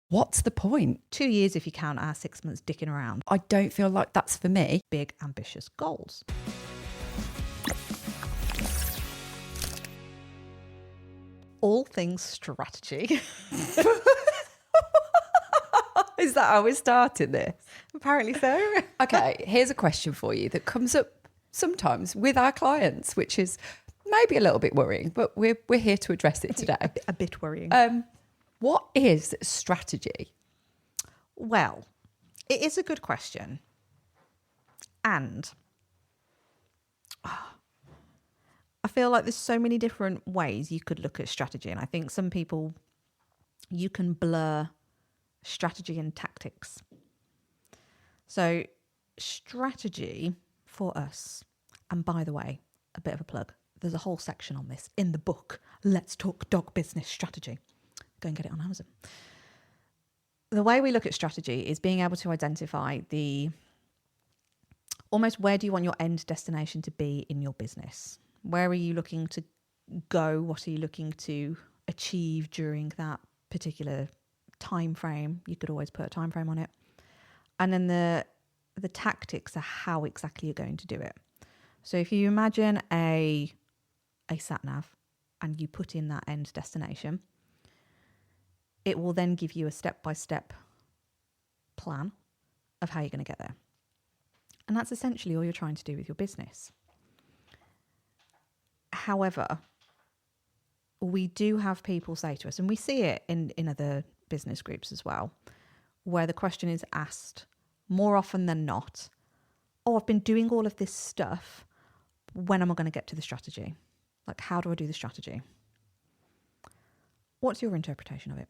What's the point? 2 years if you count our 6 months dicking around. I don't feel like that's for me. Big, ambitious goals. All things strategy. Is that how we're starting this? Apparently so. Okay, here's a question for you that comes up sometimes with our clients, which is maybe a little bit worrying, but we're here to address it today. A bit worrying. What is strategy? Well, it is a good question. And I feel like there's so many different ways you could look at strategy. And I think some people, you can blur strategy and tactics. So strategy for us, and by the way, a bit of a plug, there's a whole section on this in the book, Let's Talk Dog Business Strategy. Go and get it on Amazon. The way we look at strategy is being able to identify almost where do you want your end destination to be in your business? Where are you looking to go? What are you looking to achieve during that particular time frame? You could always put a time frame on it. And then the tactics are how exactly you're going to do it. So if you imagine a sat nav and you put in that end destination, it will then give you a step-by-step plan of how you're going to get there. And that's essentially all you're trying to do with your business. However, we do have people say to us, and we see it in other business groups as well, where the question is asked more often than not, oh, I've been doing all of this stuff. When am I going to get to the strategy? Like, how do I do the strategy? What's your interpretation of it?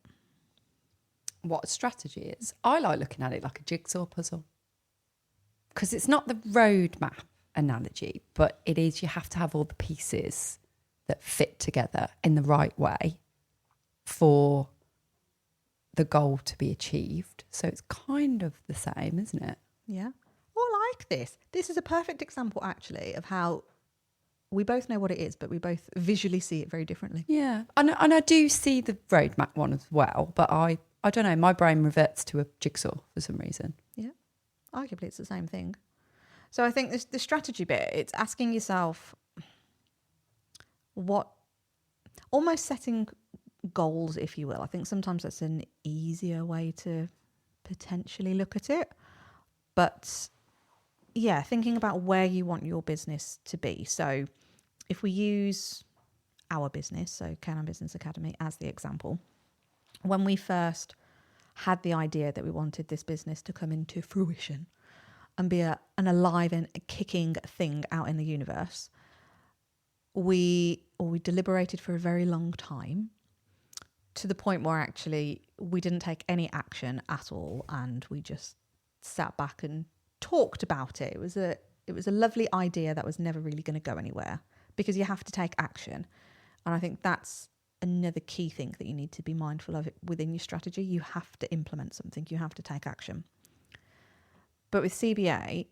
What a strategy is? I like looking at it like a jigsaw puzzle. Because it's not the roadmap analogy, but it is, you have to have all the pieces that fit together in the right way for the goal to be achieved. So it's kind of the same, isn't it? Yeah. Well, I like this. This is a perfect example, actually, of how we both know what it is, but we both visually see it very differently. Yeah. And I do see the roadmap one as well, but I don't know, my brain reverts to a jigsaw for some reason. Yeah. Arguably, it's the same thing. So I think the strategy bit, it's asking yourself almost setting goals, if you will. I think sometimes that's an easier way to potentially look at it. But yeah, thinking about where you want your business to be. So if we use our business, so Canine Business Academy, as the example, when we first had the idea that we wanted this business to come into fruition and be an alive and kicking thing out in the universe, we deliberated for a very long time, to the point where actually we didn't take any action at all, and we just sat back and talked about it. It was a lovely idea that was never really going to go anywhere, because you have to take action. And I think that's another key thing that you need to be mindful of within your strategy. You have to implement something. You have to take action. But with CBA,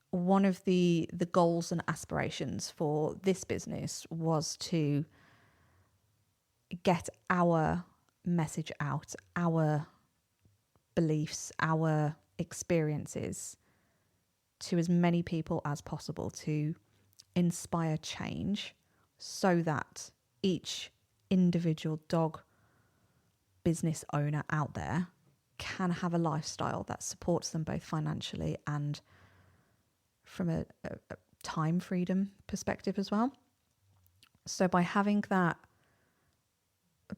one of the goals and aspirations for this business was to get our message out, our beliefs, our experiences to as many people as possible, to inspire change, so that each individual dog business owner out there can have a lifestyle that supports them both financially and from a time freedom perspective as well. So by having that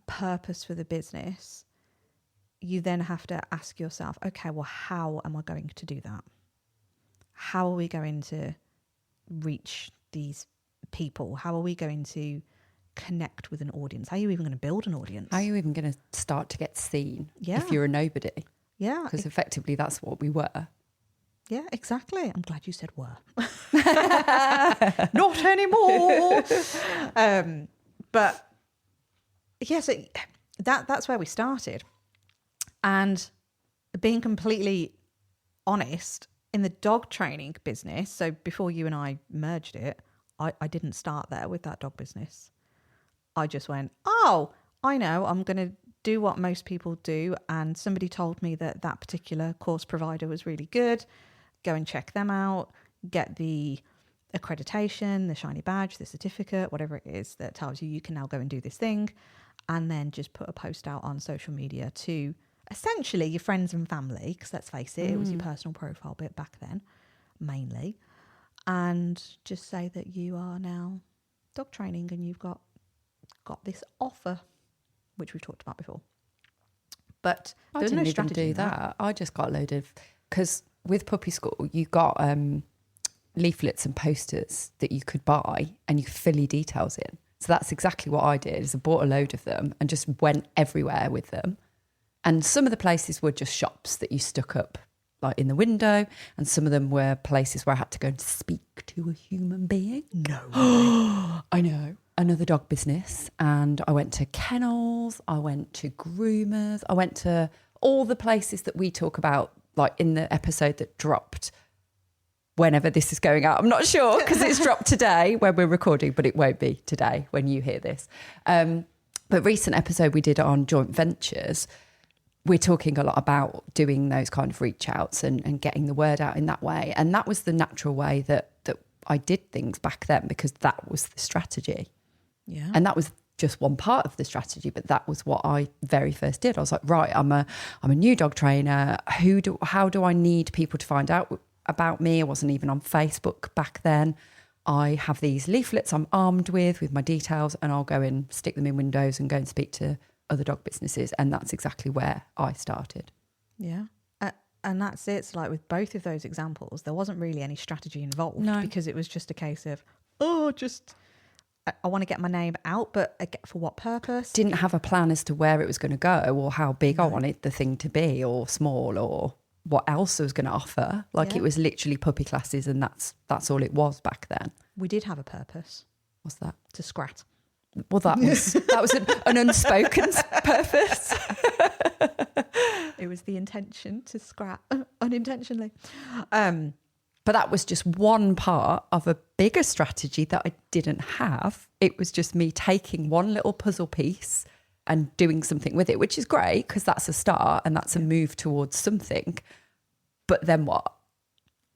purpose for the business, you then have to ask yourself, okay, well, how am I going to do that? How are we going to reach these people? How are we going to connect with an audience? How are you even going to build an audience? How are you even going to start to get seen if you're a nobody? Yeah. Because effectively that's what we were. Yeah, exactly. I'm glad you said were. Not anymore. But yeah, so that's where we started. And being completely honest, in the dog training business, so before you and I merged it, I didn't start there with that dog business. I just went, oh, I know, I'm going to do what most people do. And somebody told me that that particular course provider was really good. Go and check them out, get the accreditation, the shiny badge, the certificate, whatever it is that tells you can now go and do this thing. And then just put a post out on social media to essentially your friends and family, because let's face it, it was your personal profile bit back then, mainly. And just say that you are now dog training and you've got this offer, which we've talked about before. But I didn't even do that. I just got a load of, because with puppy school, you got leaflets and posters that you could buy and you could fill your details in. So that's exactly what I did, is I bought a load of them and just went everywhere with them. And some of the places were just shops that you stuck up like in the window, and some of them were places where I had to go and speak to a human being. No. I know. Another dog business. And I went to kennels, I went to groomers, I went to all the places that we talk about, like in the episode that dropped whenever this is going out. I'm not sure because it's dropped today when we're recording, but it won't be today when you hear this. But recent episode we did on joint ventures, we're talking a lot about doing those kind of reach outs and getting the word out in that way. And that was the natural way that I did things back then, because that was the strategy. Yeah. And that was just one part of the strategy, but that was what I very first did. I was like, right, I'm a new dog trainer. How do I need people to find out about me? I wasn't even on Facebook back then. I have these leaflets I'm armed with my details, and I'll go and stick them in windows and go and speak to other dog businesses. And that's exactly where I started. Yeah. And that's it. So like with both of those examples, there wasn't really any strategy involved, because it was just a case of, I want to get my name out, but for what purpose? Didn't have a plan as to where it was going to go or how big I wanted the thing to be, or small, or what else I was going to offer. Like it was literally puppy classes, and that's all it was back then. We did have a purpose. What's that? To scrat. Well, that was an unspoken purpose. It was the intention to scrat unintentionally. But that was just one part of a bigger strategy that I didn't have. It was just me taking one little puzzle piece and doing something with it, which is great because that's a start and that's a move towards something. But then what?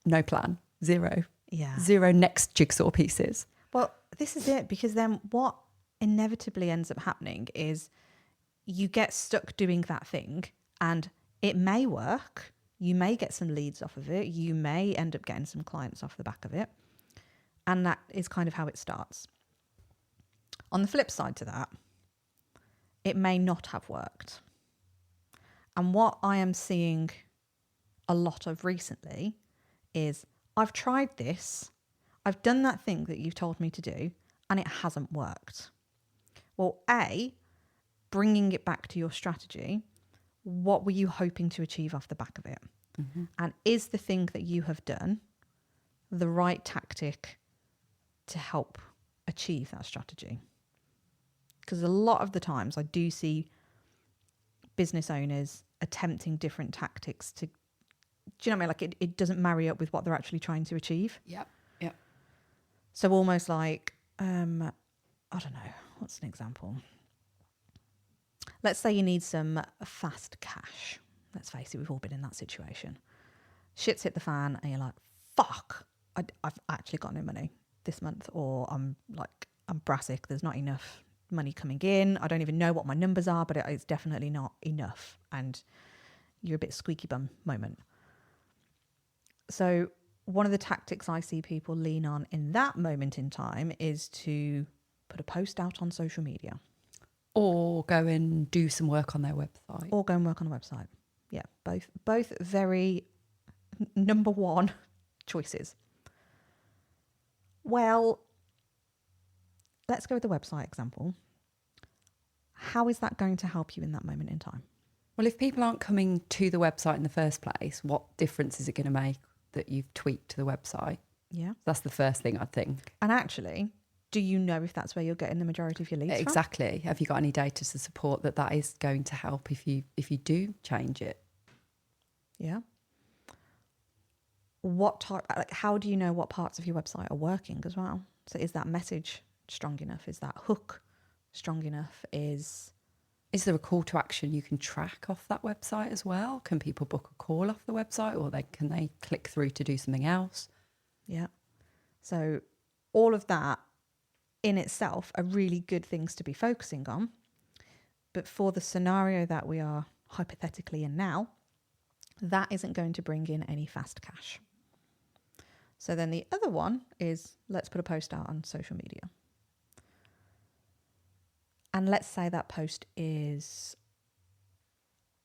No plan. Zero. Yeah. Zero next jigsaw pieces. Well, this is it, because then what inevitably ends up happening is you get stuck doing that thing, and it may work. You may get some leads off of it. You may end up getting some clients off the back of it. And that is kind of how it starts. On the flip side to that, it may not have worked. And what I am seeing a lot of recently is, I've tried this, I've done that thing that you've told me to do, and it hasn't worked. Well, bringing it back to your strategy, what were you hoping to achieve off the back of it? Mm-hmm. And is the thing that you have done the right tactic to help achieve that strategy? Because a lot of the times I do see business owners attempting different tactics to, do you know what I mean? Like it doesn't marry up with what they're actually trying to achieve. Yep. So almost like, I don't know, what's an example? Let's say you need some fast cash. Let's face it, we've all been in that situation. Shit's hit the fan and you're like, fuck, I've actually got no money this month, or I'm brassic, there's not enough money coming in. I don't even know what my numbers are, but it's definitely not enough. And you're a bit squeaky bum moment. So one of the tactics I see people lean on in that moment in time is to put a post out on social media. Or go and do some work on their website. Or go and work on a website. Yeah, both very number one choices. Well, let's go with the website example. How is that going to help you in that moment in time? Well, if people aren't coming to the website in the first place, what difference is it going to make that you've tweaked to the website? Yeah. That's the first thing I think. And actually, do you know if that's where you're getting the majority of your leads Exactly. Have you got any data to support that is going to help if you do change it? Yeah. What type? Like, how do you know what parts of your website are working as well? So is that message strong enough? Is that hook strong enough? Is Is there a call to action you can track off that website as well? Can people book a call off the website, or can they click through to do something else? Yeah. So all of that in itself are really good things to be focusing on. But for the scenario that we are hypothetically in now, that isn't going to bring in any fast cash. So then the other one is, let's put a post out on social media. And let's say that post is,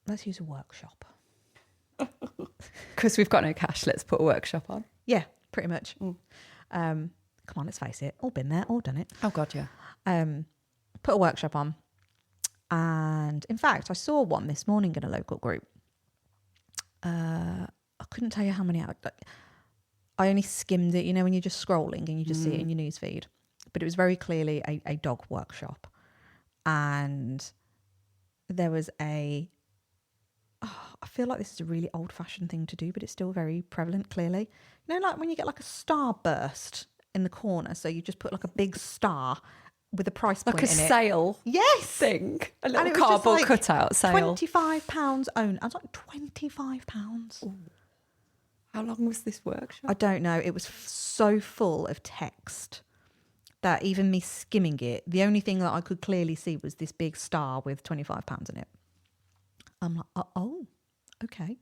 let's use a workshop. Because we've got no cash, let's put a workshop on. Yeah, pretty much. Come on, let's face it. All been there, all done it. Oh, God, yeah. Put a workshop on. And in fact, I saw one this morning in a local group. I couldn't tell you how many hours. I only skimmed it, when you're just scrolling and you just see it in your news feed. But it was very clearly a dog workshop. And there was I feel like this is a really old-fashioned thing to do, but it's still very prevalent, clearly. Like when you get like a starburst in the corner, so you just put like a big star with a price point in it. Like a sale thing. A little cardboard cutout sale. £25 owned. I was like, £25? Ooh. How long was this workshop? I don't know. It was so full of text that even me skimming it, the only thing that I could clearly see was this big star with £25 in it. I'm like, oh, okay.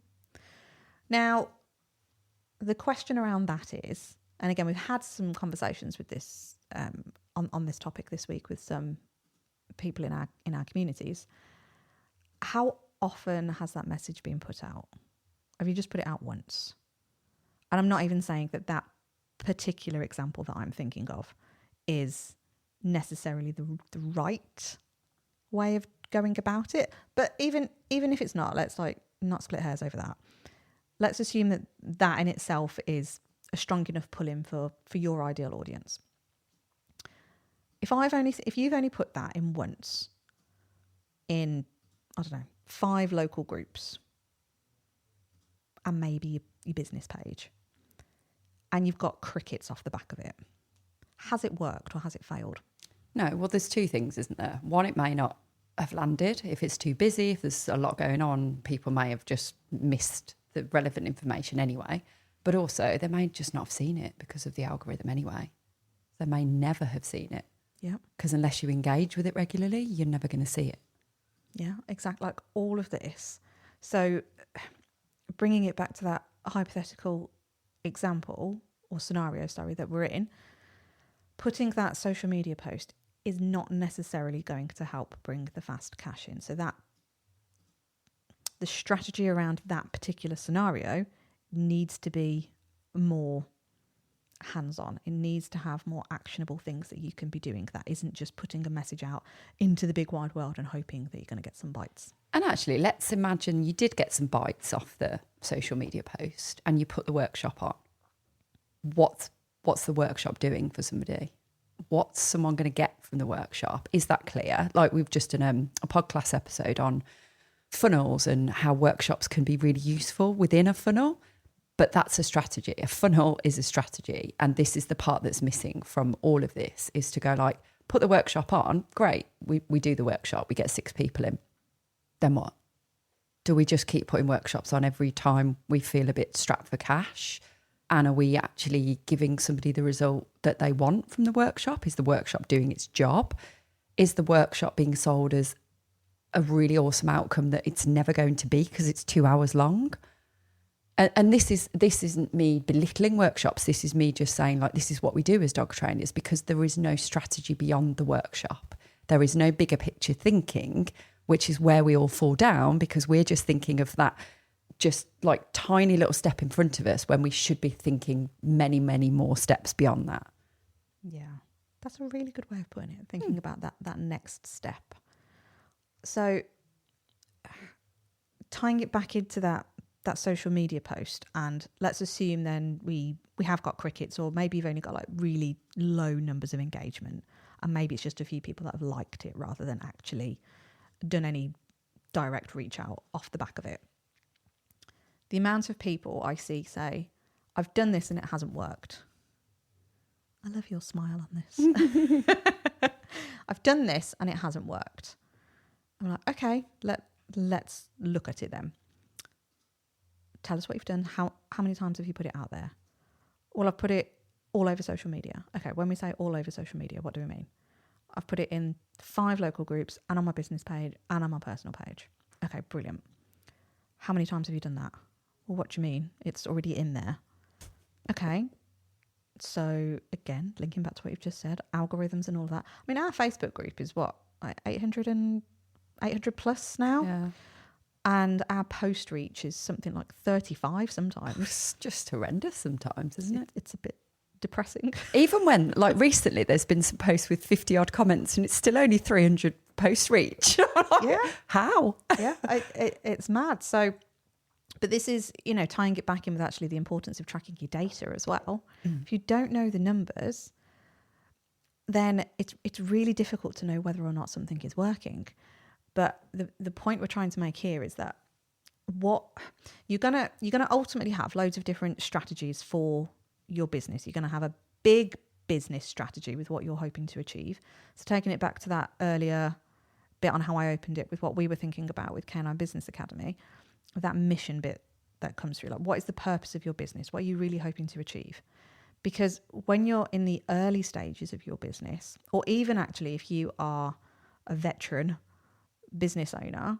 Now, the question around that is, and again, we've had some conversations with this on this topic this week with some people in our communities. How often has that message been put out? Have you just put it out once? And I'm not even saying that particular example that I'm thinking of is necessarily the right way of going about it. But even if it's not, let's not split hairs over that. Let's assume that in itself is a strong enough pull-in for your ideal audience. If you've only put that in once in, I don't know, 5 local groups and maybe your business page, and you've got crickets off the back of it, has it worked or has it failed? No, well, there's 2 things, isn't there? One, it may not have landed. If it's too busy, if there's a lot going on, people may have just missed the relevant information anyway. But also, they may just not have seen it because of the algorithm anyway. They may never have seen it. Yeah. Because unless you engage with it regularly, you're never going to see it. Yeah, exactly. Like all of this. So bringing it back to that hypothetical example or scenario, that we're in, putting that social media post is not necessarily going to help bring the fast cash in. So that the strategy around that particular scenario needs to be more hands-on. It needs to have more actionable things that you can be doing. That isn't just putting a message out into the big wide world and hoping that you're going to get some bites. And actually, let's imagine you did get some bites off the social media post and you put the workshop on. What's the workshop doing for somebody? What's someone going to get from the workshop? Is that clear? Like we've just done a podcast episode on funnels and how workshops can be really useful within a funnel. But that's a strategy. A funnel is a strategy. And this is the part that's missing from all of this, is to go like, put the workshop on. Great. We do the workshop. We get 6 people in. Then what? Do we just keep putting workshops on every time we feel a bit strapped for cash? And are we actually giving somebody the result that they want from the workshop? Is the workshop doing its job? Is the workshop being sold as a really awesome outcome that it's never going to be because it's 2 hours long? And this isn't me belittling workshops. This is me just saying, like, this is what we do as dog trainers, because there is no strategy beyond the workshop. There is no bigger picture thinking, which is where we all fall down, because we're just thinking of that just like tiny little step in front of us when we should be thinking many, many more steps beyond that. Yeah, that's a really good way of putting it, thinking about that next step. So tying it back into that social media post, and let's assume then we have got crickets, or maybe you've only got like really low numbers of engagement, and maybe it's just a few people that have liked it rather than actually done any direct reach out off the back of it. The amount of people I see say, I've done this and it hasn't worked. I love your smile on this. I've done this and it hasn't worked. I'm like, okay, let's look at it then. Tell us what you've done. How many times have you put it out there? Well, I've put it all over social media. Okay, when we say all over social media, what do we mean? I've put it in 5 local groups and on my business page and on my personal page. Okay, brilliant. How many times have you done that? Well, what do you mean? It's already in there. Okay. So again, linking back to what you've just said, algorithms and all that. I mean, our Facebook group is what, like 800 plus now? Yeah. And our post reach is something like 35 sometimes. It's just horrendous sometimes, isn't it? It's a bit depressing. Even when, like recently, there's been some posts with 50 odd comments and it's still only 300 post reach. Yeah. How? Yeah, it's mad. So, but this is, tying it back in with actually the importance of tracking your data as well. If you don't know the numbers, then it's really difficult to know whether or not something is working. But the point we're trying to make here is that what you're gonna ultimately have loads of different strategies for your business. You're gonna have a big business strategy with what you're hoping to achieve. So taking it back to that earlier bit on how I opened it with what we were thinking about with K9 Business Academy, that mission bit that comes through, like what is the purpose of your business? What are you really hoping to achieve? Because when you're in the early stages of your business, or even actually if you are a veteran business owner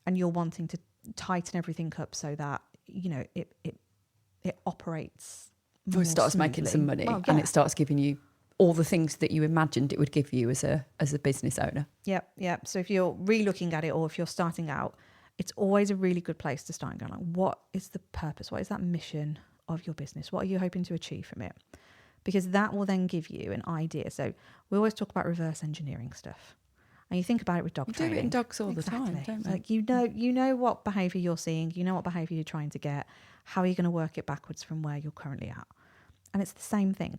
and you're wanting to tighten everything up so that it operates Or it starts making some money, and it starts giving you all the things that you imagined it would give you as a business owner. Yeah. So if you're re-looking at it, or if you're starting out, it's always a really good place to start and go like, what is the purpose? What is that mission of your business? What are you hoping to achieve from it? Because that will then give you an idea. So we always talk about reverse engineering stuff. And you think about it with dog training. Do it in dogs all the time, don't they? Like you know what behaviour you're seeing, you know what behaviour you're trying to get, how are you going to work it backwards from where you're currently at? And it's the same thing.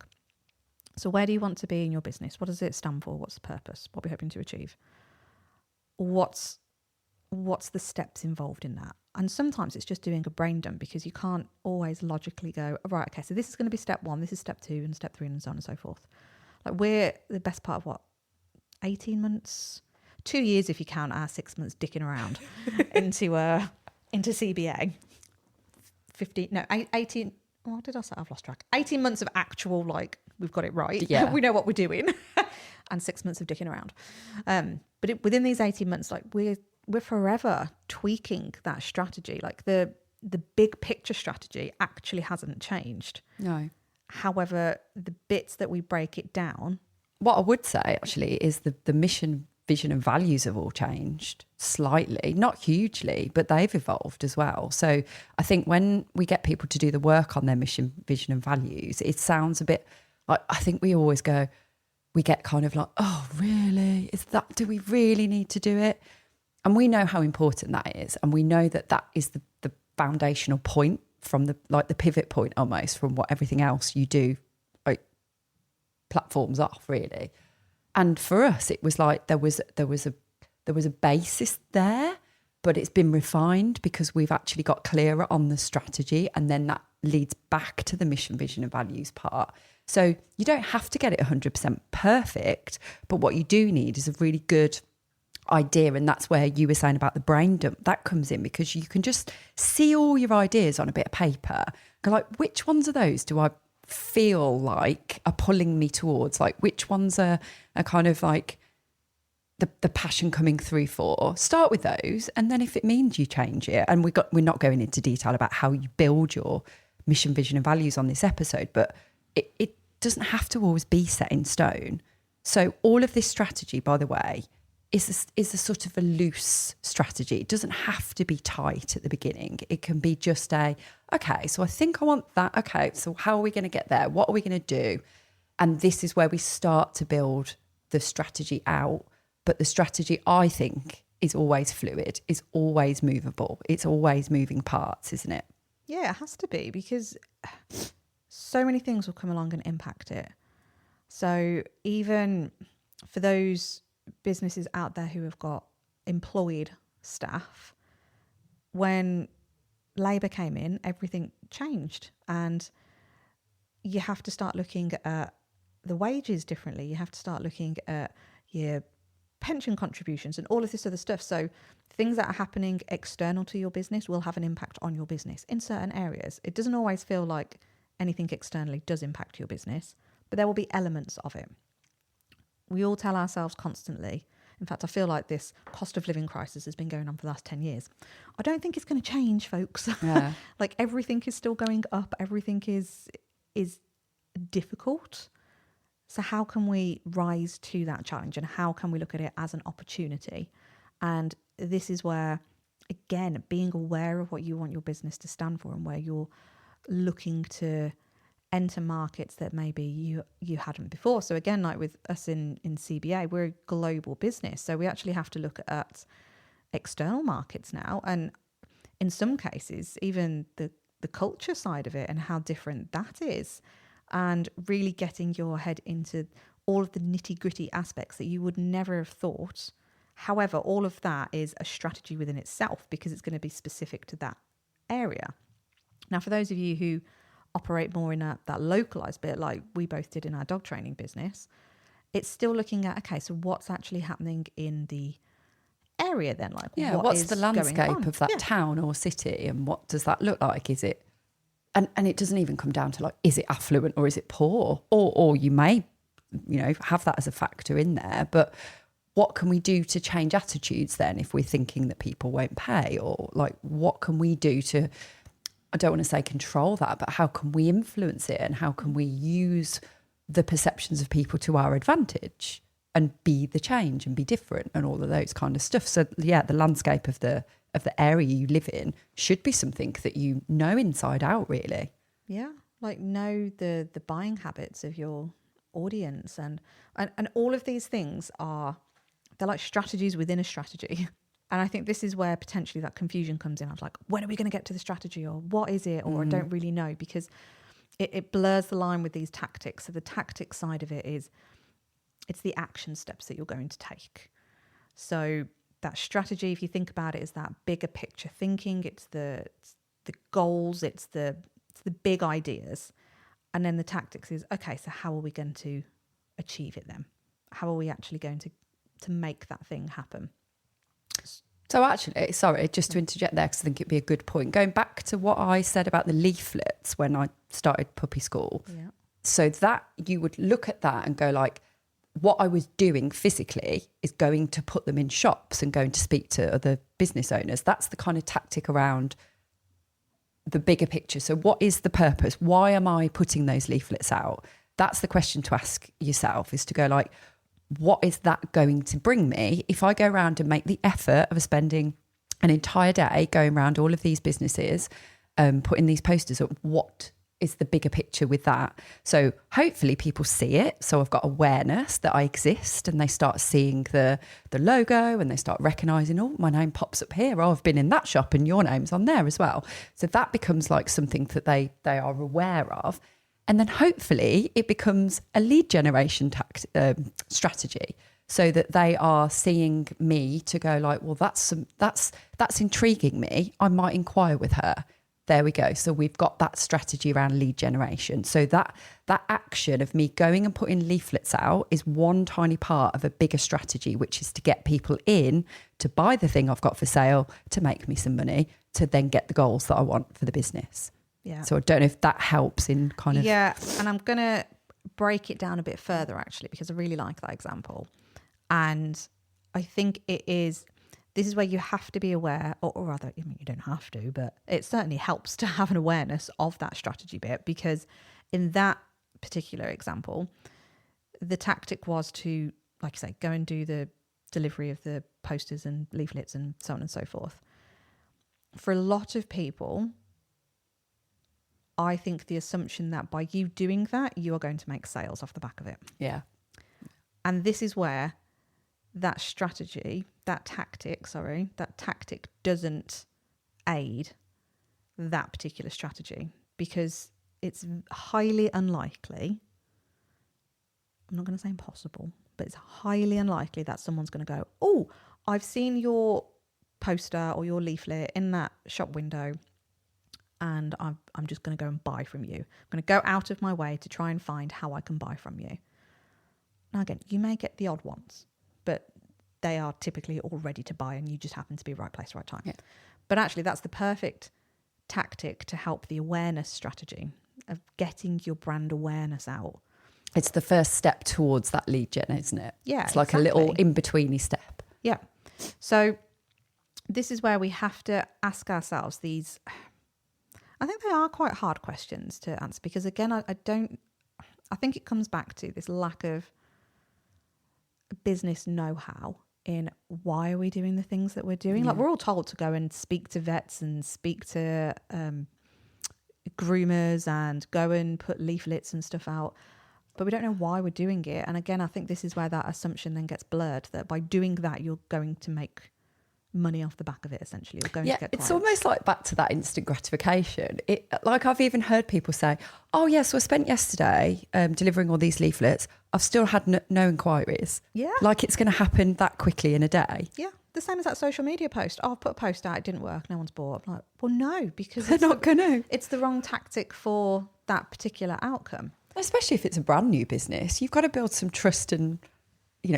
So where do you want to be in your business? What does it stand for? What's the purpose? What are we hoping to achieve? What's the steps involved in that? And sometimes it's just doing a brain dump because you can't always logically go, right, okay, so this is going to be step 1, this is step 2 and step 3 and so on and so forth. Like we're the best part of what? 18 months, 2 years if you count our 6 months dicking around into CBA. 18. What did I say? I've lost track. 18 months of actual, like, we've got it right. Yeah. We know what we're doing. And 6 months of dicking around. But within these 18 months, like we're forever tweaking that strategy. Like the big picture strategy actually hasn't changed. No. However, the bits that we break it down. What I would say actually is the mission, vision and values have all changed slightly, not hugely, but they've evolved as well. So I think when we get people to do the work on their mission, vision and values, it sounds a bit like, I think we always go, we get kind of like, oh, really? Do we really need to do it? And we know how important that is. And we know that is the foundational point from the pivot point almost from what everything else you do platforms off, really. And for us it was like there was a basis there, but it's been refined because we've actually got clearer on the strategy, and then that leads back to the mission, vision and values part. So you don't have to get it 100% perfect, but what you do need is a really good idea. And that's where you were saying about the brain dump, that comes in, because you can just see all your ideas on a bit of paper, go like, which ones of those do I feel like are pulling me towards? Like which ones are kind of like the passion coming through for? Start with those, and then if it means you change it, and we're not going into detail about how you build your mission, vision and values on this episode, but it doesn't have to always be set in stone. So all of this strategy, by the way, is a sort of a loose strategy. It doesn't have to be tight at the beginning. It can be just okay, so I think I want that. Okay, so how are we going to get there? What are we going to do? And this is where we start to build the strategy out. But the strategy, I think, is always fluid, is always movable. It's always moving parts, isn't it? Yeah, it has to be, because so many things will come along and impact it. So even for those businesses out there who have got employed staff, when Labour came in, everything changed, and you have to start looking at the wages differently. You have to start looking at your pension contributions and all of this other stuff. So things that are happening external to your business will have an impact on your business in certain areas. It doesn't always feel like anything externally does impact your business, but there will be elements of it. We all tell ourselves constantly. In fact, I feel like this cost of living crisis has been going on for the last 10 years. I don't think it's going to change, folks. Yeah. Like everything is still going up. Everything is difficult. So how can we rise to that challenge, and how can we look at it as an opportunity? And this is where, again, being aware of what you want your business to stand for and where you're looking to enter markets that maybe you hadn't before. So again, like with us in CBA, we're a global business. So we actually have to look at external markets now. And in some cases, even the culture side of it and how different that is. And really getting your head into all of the nitty-gritty aspects that you would never have thought. However, all of that is a strategy within itself because it's going to be specific to that area. Now, for those of you who operate more in that localized bit, like we both did in our dog training business, it's still looking at, okay, so what's actually happening in the area then? Like, what's the landscape of that town or city, and what does that look like? Is it, and it doesn't even come down to like, is it affluent or is it poor? Or you may, have that as a factor in there, but what can we do to change attitudes then if we're thinking that people won't pay? Or like, what can we do to, I don't want to say control that, but how can we influence it, and how can we use the perceptions of people to our advantage and be the change and be different and all of those kind of stuff? So yeah, the landscape of the area you live in should be something that you know inside out, really. Yeah, like know the buying habits of your audience and all of these things they're like strategies within a strategy. And I think this is where potentially that confusion comes in. I was like, when are we going to get to the strategy, or what is it? Or I don't really know, because it blurs the line with these tactics. So the tactic side of it is, it's the action steps that you're going to take. So that strategy, if you think about it, is that bigger picture thinking. It's the goals, it's the big ideas. And then the tactics is, okay, so how are we going to achieve it then? How are we actually going to make that thing happen? So actually, sorry, just to interject there, because I think it'd be a good point. Going back to what I said about the leaflets when I started puppy school. Yeah. So that you would look at that and go like, what I was doing physically is going to put them in shops and going to speak to other business owners. That's the kind of tactic around the bigger picture. So what is the purpose? Why am I putting those leaflets out? That's the question to ask yourself, is to go like, what is that going to bring me if I go around and make the effort of spending an entire day going around all of these businesses, putting these posters up? What is the bigger picture with that? So hopefully people see it. So I've got awareness that I exist, and they start seeing the logo, and they start recognizing, oh, my name pops up here. Oh, I've been in that shop and your name's on there as well. So that becomes like something that they are aware of. And then hopefully it becomes a lead generation strategy, so that they are seeing me to go like, well, that's intriguing me. I might inquire with her. There we go. So we've got that strategy around lead generation. So that action of me going and putting leaflets out is one tiny part of a bigger strategy, which is to get people in to buy the thing I've got for sale, to make me some money, to then get the goals that I want for the business. Yeah. So I don't know if that helps in kind of... Yeah, and I'm going to break it down a bit further, actually, because I really like that example. And I think this is where you have to be aware, or rather, I mean, you don't have to, but it certainly helps to have an awareness of that strategy bit, because in that particular example, the tactic was to, like I say, go and do the delivery of the posters and leaflets and so on and so forth. For a lot of people, I think the assumption that by you doing that, you are going to make sales off the back of it. Yeah. And this is where that tactic doesn't aid that particular strategy, because it's highly unlikely, I'm not going to say impossible, but it's highly unlikely that someone's going to go, oh, I've seen your poster or your leaflet in that shop window, and I'm just going to go and buy from you. I'm going to go out of my way to try and find how I can buy from you. Now, again, you may get the odd ones, but they are typically all ready to buy and you just happen to be right place, right time. Yeah. But actually that's the perfect tactic to help the awareness strategy of getting your brand awareness out. It's the first step towards that lead gen, isn't it? Yeah, it's like a little in-betweeny step. Yeah. So this is where we have to ask ourselves these, I think they are quite hard questions to answer, because again, I think it comes back to this lack of business know-how in why are we doing the things that we're doing. Like, we're all told to go and speak to vets and speak to groomers and go and put leaflets and stuff out, but we don't know why we're doing it. And again, I think this is where that assumption then gets blurred, that by doing that you're going to make money off the back of it, essentially. You're going to get it's clients. almost like back to that instant gratification. Like, I've even heard people say, oh yes, so I spent yesterday delivering all these leaflets, I've still had no inquiries. Yeah. Like, it's going to happen that quickly in a day. Yeah. The same as that social media post. Oh, I've put a post out, it didn't work, no one's bought. I'm like, well, no, because They're not going to. It's the wrong tactic for that particular outcome. Especially if it's a brand new business, you've got to build some trust and,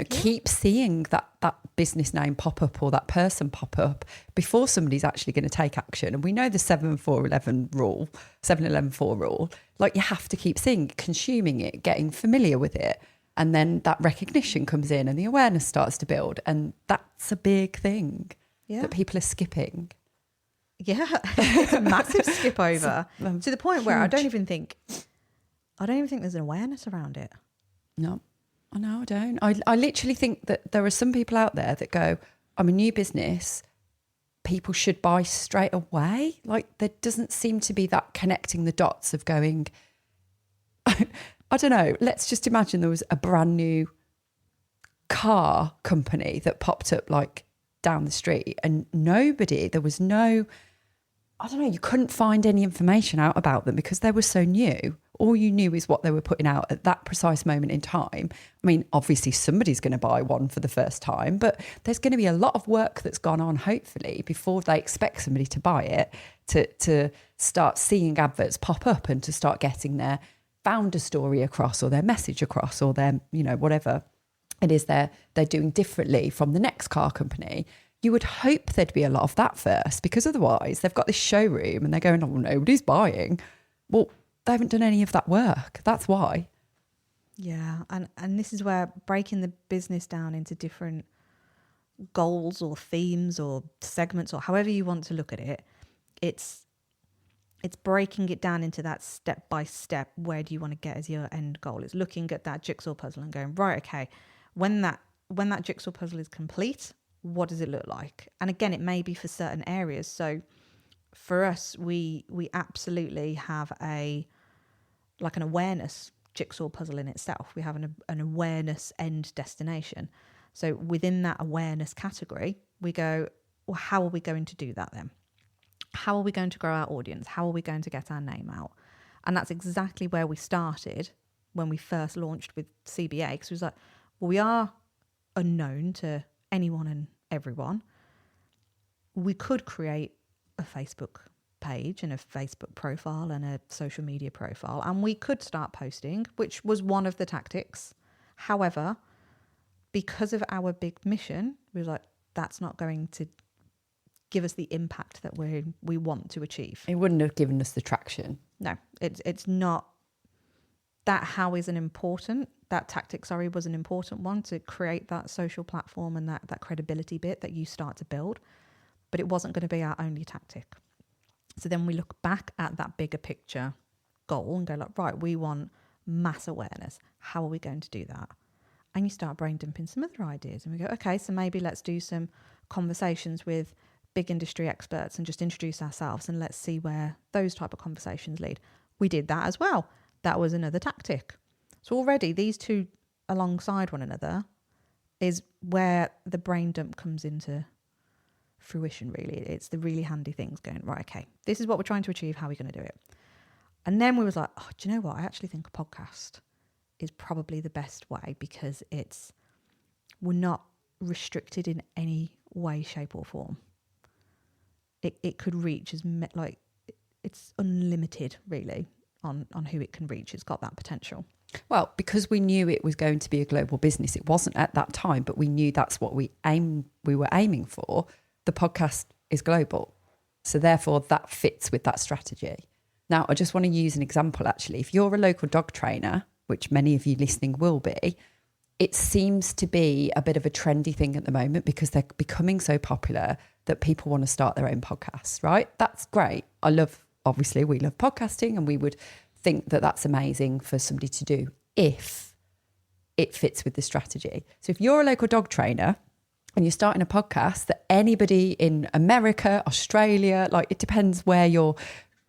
keep seeing that business name pop up or that person pop up before somebody's actually going to take action. And we know the 7-4-11 rule, 7-11-4 rule, like, you have to keep seeing, consuming it, getting familiar with it. And then that recognition comes in and the awareness starts to build. And that's a big thing that people are skipping. Yeah, it's a massive skip over to the point where I don't even think there's an awareness around it. No, I don't. I literally think that there are some people out there that go, I'm a new business, people should buy straight away. Like, there doesn't seem to be that connecting the dots of going, I don't know, let's just imagine there was a brand new car company that popped up like down the street and there was no, I don't know, you couldn't find any information out about them because they were so new. All you knew is what they were putting out at that precise moment in time. I mean, obviously somebody's going to buy one for the first time, but there's going to be a lot of work that's gone on, hopefully, before they expect somebody to buy it, to start seeing adverts pop up and to start getting their founder story across or their message across or their, whatever it is they're doing differently from the next car company. You would hope there'd be a lot of that first, because otherwise they've got this showroom and they're going, oh, nobody's buying. Well, they haven't done any of that work. That's why. Yeah. And this is where breaking the business down into different goals or themes or segments or however you want to look at it, it's breaking it down into that step by step. Where do you want to get as your end goal? It's looking at that jigsaw puzzle and going, right, okay, when that jigsaw puzzle is complete, what does it look like? And again, it may be for certain areas. So for us, we absolutely have an awareness jigsaw puzzle in itself. We have an awareness end destination. So within that awareness category, we go, well, how are we going to do that then? How are we going to grow our audience? How are we going to get our name out? And that's exactly where we started when we first launched with CBA, because it was like, well, we are unknown to anyone and everyone. We could create a Facebook page and a Facebook profile and a social media profile, and we could start posting, which was one of the tactics. However, because of our big mission, we were like, that's not going to give us the impact that we want to achieve. It wouldn't have given us the traction. No, it's not. That tactic was an important one to create that social platform and that credibility bit that you start to build, but it wasn't going to be our only tactic. So then we look back at that bigger picture goal and go like, right, we want mass awareness. How are we going to do that? And you start brain dumping some other ideas, and we go, okay, so maybe let's do some conversations with big industry experts and just introduce ourselves, and let's see where those type of conversations lead. We did that as well. That was another tactic. So already these two alongside one another is where the brain dump comes into fruition, really. It's the really handy things going, right, okay, this is what we're trying to achieve. How are we going to do it? And then we was like, oh, do you know what? I actually think a podcast is probably the best way, because we're not restricted in any way, shape or form. It could reach it's unlimited, really, on who it can reach. It's got that potential. Well, because we knew it was going to be a global business, it wasn't at that time, but we knew that's what we were aiming for. The podcast is global. So therefore that fits with that strategy. Now, I just want to use an example, actually. If you're a local dog trainer, which many of you listening will be, it seems to be a bit of a trendy thing at the moment because they're becoming so popular that people want to start their own podcasts, right? That's great. Obviously, we love podcasting, and we would think that that's amazing for somebody to do if it fits with the strategy. So if you're a local dog trainer and you're starting a podcast that anybody in America, Australia, like it depends where you're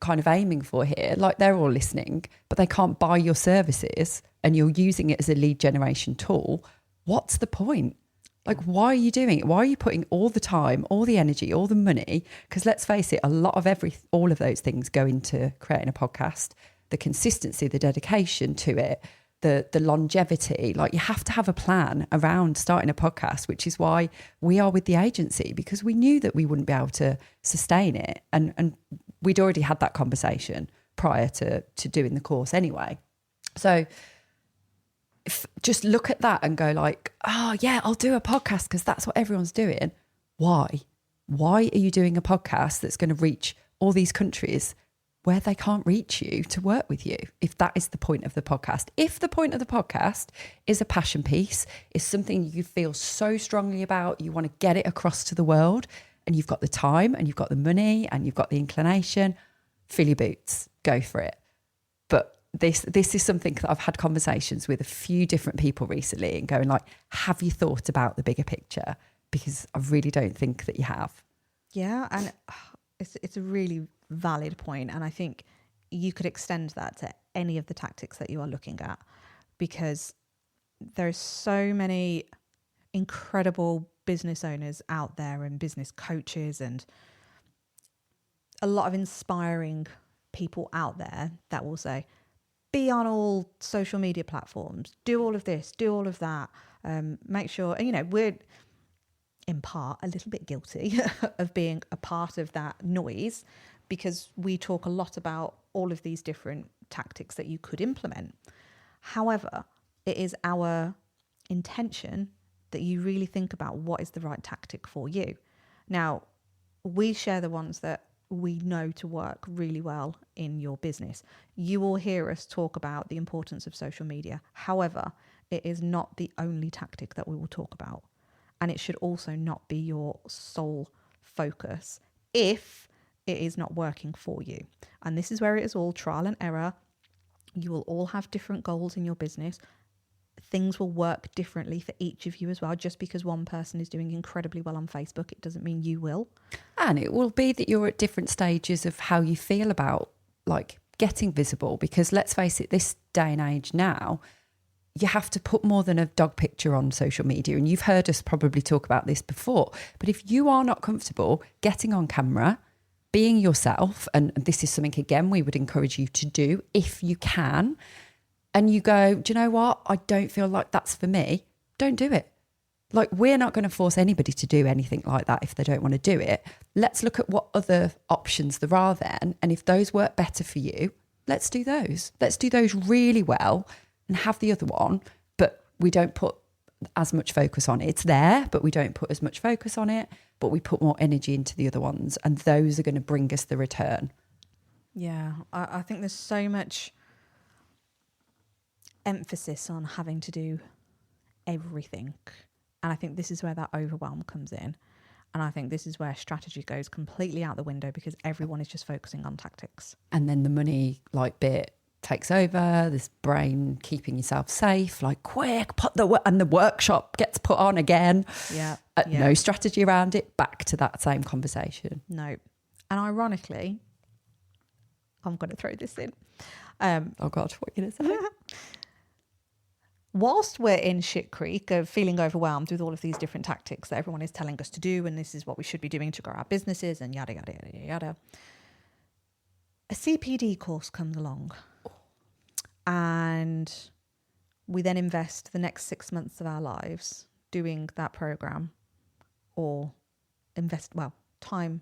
kind of aiming for here, like they're all listening, but they can't buy your services and you're using it as a lead generation tool, what's the point? Like, why are you doing it? Why are you putting all the time, all the energy, all the money? Because let's face it, a lot of all of those things go into creating a podcast. The consistency, the dedication to it, the longevity. Like, you have to have a plan around starting a podcast, which is why we are with the agency, because we knew that we wouldn't be able to sustain it. And we'd already had that conversation prior to doing the course anyway. So just look at that and go like, oh yeah, I'll do a podcast because that's what everyone's doing. Why? Why are you doing a podcast that's going to reach all these countries where they can't reach you to work with you? If that is the point of the podcast. If the point of the podcast is a passion piece, is something you feel so strongly about, you want to get it across to the world, and you've got the time and you've got the money and you've got the inclination, fill your boots, go for it. But this is something that I've had conversations with a few different people recently and going like, have you thought about the bigger picture? Because I really don't think that you have. Yeah. And it's a really valid point. And I think you could extend that to any of the tactics that you are looking at, because there's so many incredible business owners out there and business coaches and a lot of inspiring people out there that will say, be on all social media platforms, do all of this, do all of that, make sure, and we're in part a little bit guilty of being a part of that noise, because we talk a lot about all of these different tactics that you could implement. However, it is our intention that you really think about what is the right tactic for you. Now, we share the ones that we know to work really well in your business. You will hear us talk about the importance of social media. However, it is not the only tactic that we will talk about. And it should also not be your sole focus if it is not working for you. And this is where it is all trial and error. You will all have different goals in your business. Things will work differently for each of you as well. Just because one person is doing incredibly well on Facebook, it doesn't mean you will. And it will be that you're at different stages of how you feel about like getting visible, because let's face it, this day and age now, you have to put more than a dog picture on social media. And you've heard us probably talk about this before, but if you are not comfortable getting on camera, being yourself, and this is something again we would encourage you to do if you can, and you go, do you know what? I don't feel like that's for me. Don't do it. Like, we're not going to force anybody to do anything like that if they don't want to do it. Let's look at what other options there are then. And if those work better for you, let's do those. Let's do those really well and have the other one. But we don't put as much focus on it. It's there, but we don't put as much focus on it. But we put more energy into the other ones. And those are going to bring us the return. Yeah, I think there's so much emphasis on having to do everything. And I think this is where that overwhelm comes in. And I think this is where strategy goes completely out the window, because everyone is just focusing on tactics. And then the money bit takes over, this brain keeping yourself safe, like quick, and the workshop gets put on again. Yeah. No strategy around it, back to that same conversation. No. And ironically, I'm going to throw this in. Oh God, what are you going to say? Whilst we're in shit creek of feeling overwhelmed with all of these different tactics that everyone is telling us to do, and this is what we should be doing to grow our businesses and yada, yada, yada, yada, a CPD course comes along. And we then invest the next 6 months of our lives doing that program, or time,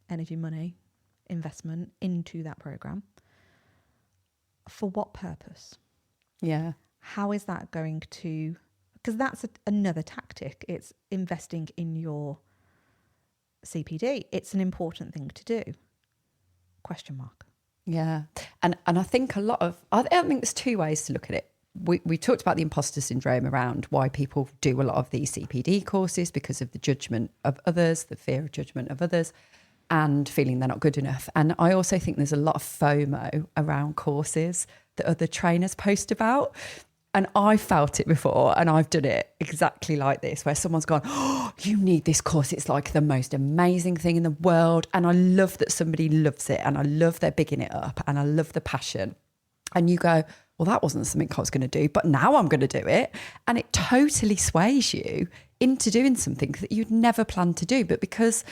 energy, money, investment into that program. for what purpose? Yeah. How is that going to, because that's another tactic. It's investing in your CPD. It's an important thing to do. Question mark. Yeah. And I think I think there's two ways to look at it. We talked about the imposter syndrome around why people do a lot of these CPD courses, because of the judgment of others, the fear of judgment of others, and feeling they're not good enough. And I also think there's a lot of FOMO around courses that other trainers post about. And I felt it before, and I've done it exactly like this, where someone's gone, oh, you need this course. It's like the most amazing thing in the world. And I love that somebody loves it, and I love they're bigging it up, and I love the passion. And you go, well, that wasn't something I was going to do, but now I'm going to do it. And it totally sways you into doing something that you'd never planned to do. But because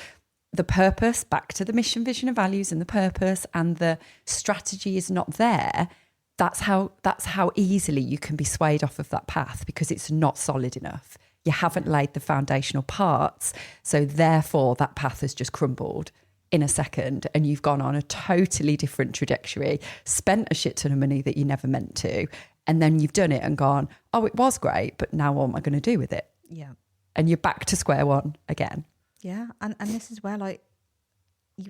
the purpose, back to the mission, vision and values, and the purpose and the strategy is not there, that's how easily you can be swayed off of that path, because it's not solid enough. You haven't laid the foundational parts. So therefore that path has just crumbled in a second, and you've gone on a totally different trajectory, spent a shit ton of money that you never meant to. And then you've done it and gone, oh, it was great, but now what am I going to do with it? Yeah. And you're back to square one again. Yeah. And this is where, like,